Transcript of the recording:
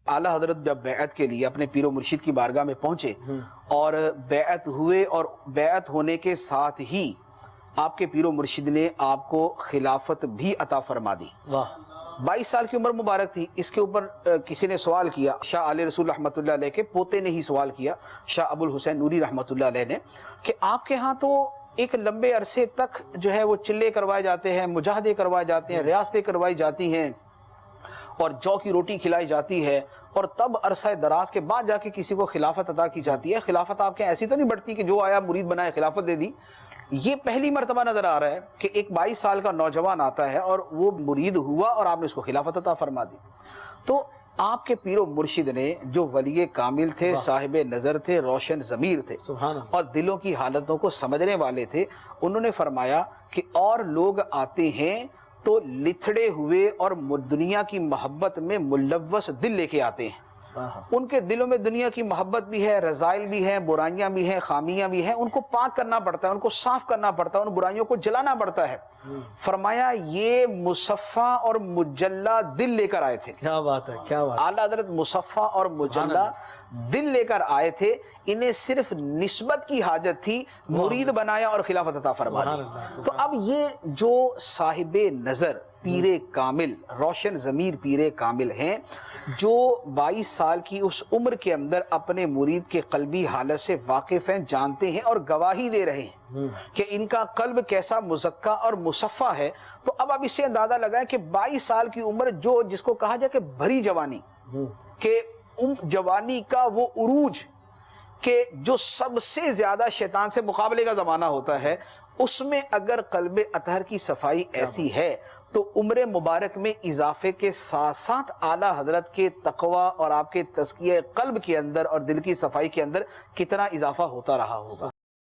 اعلیٰ حضرت جب بیعت کے لیے اپنے پیر و مرشد کی بارگاہ میں پہنچے اور بیعت ہوئے، اور بیعت ہونے کے ساتھ ہی آپ کے پیر و مرشد نے آپ کو خلافت بھی عطا فرما دی۔ 22 سال کی عمر مبارک تھی۔ اس کے اوپر کسی نے سوال کیا، شاہ علیہ رسول رحمۃ اللہ علیہ کے پوتے نے ہی سوال کیا، شاہ ابو الحسین نوری رحمۃ اللہ علیہ نے، کہ آپ کے ہاں تو ایک لمبے عرصے تک جو ہے وہ چلے کروائے جاتے ہیں، مجاہدے کروائے جاتے ہیں، ریاستیں کروائی جاتی ہیں اور جو کی روٹی کھلائی جاتی ہے، اور تب عرصہ دراز کے بعد جا کے کسی کو خلافت عطا کی جاتی ہے۔ خلافت آپ کے ایسی تو نہیں بڑھتی کہ جو آیا مرید بنائے خلافت دے دی۔ یہ پہلی مرتبہ نظر آ رہا ہے کہ ایک 22 سال کا نوجوان آتا ہے اور وہ مرید ہوا اور آپ نے اس کو خلافت عطا فرما دی۔ تو آپ کے پیر و مرشد نے، جو ولی کامل تھے، صاحب نظر تھے، روشن ضمیر تھے اور دلوں کی حالتوں کو سمجھنے والے تھے، انہوں نے فرمایا کہ اور لوگ آتے ہیں تو لتھڑے ہوئے اور دنیا کی محبت میں ملوث دل لے کے آتے ہیں۔ ان کے دلوں میں دنیا کی محبت بھی ہے، رذائل بھی ہیں، برائیاں بھی ہیں، خامیاں بھی ہیں، ان کو پاک کرنا پڑتا ہے، ان کو صاف کرنا پڑتا ہے، ان برائیوں کو جلانا پڑتا ہے۔ فرمایا یہ مصفہ اور مجلہ دل لے کر آئے تھے۔ کیا بات ہے، کیا بات ہے۔ اعلیٰ حضرت مصفہ اور مجلہ دل لے کر آئے تھے، انہیں صرف نسبت کی حاجت تھی، مرید بنایا اور خلافت عطا فرما دی۔ تو اب یہ جو صاحب نظر پیر کامل، روشن ضمیر پیر کامل ہیں، جو 22 سال کی اس عمر کے اندر اپنے مرید کے قلبی حالت سے واقف ہیں، جانتے ہیں اور گواہی دے رہے ہیں کہ ان کا قلب کیسا مزکا اور مصفہ ہے، تو اب اس سے اندازہ لگائیں کہ 22 سال کی عمر، جو جس کو کہا جائے کہ بھری جوانی، کہ جوانی کا وہ عروج، کہ جو سب سے زیادہ شیطان سے مقابلے کا زمانہ ہوتا ہے، اس میں اگر قلب اطہر کی صفائی ایسی ہے تو عمر مبارک میں اضافے کے ساتھ ساتھ اعلیٰ حضرت کے تقوی اور آپ کے تزکیہ قلب کے اندر اور دل کی صفائی کے اندر کتنا اضافہ ہوتا رہا ہوگا۔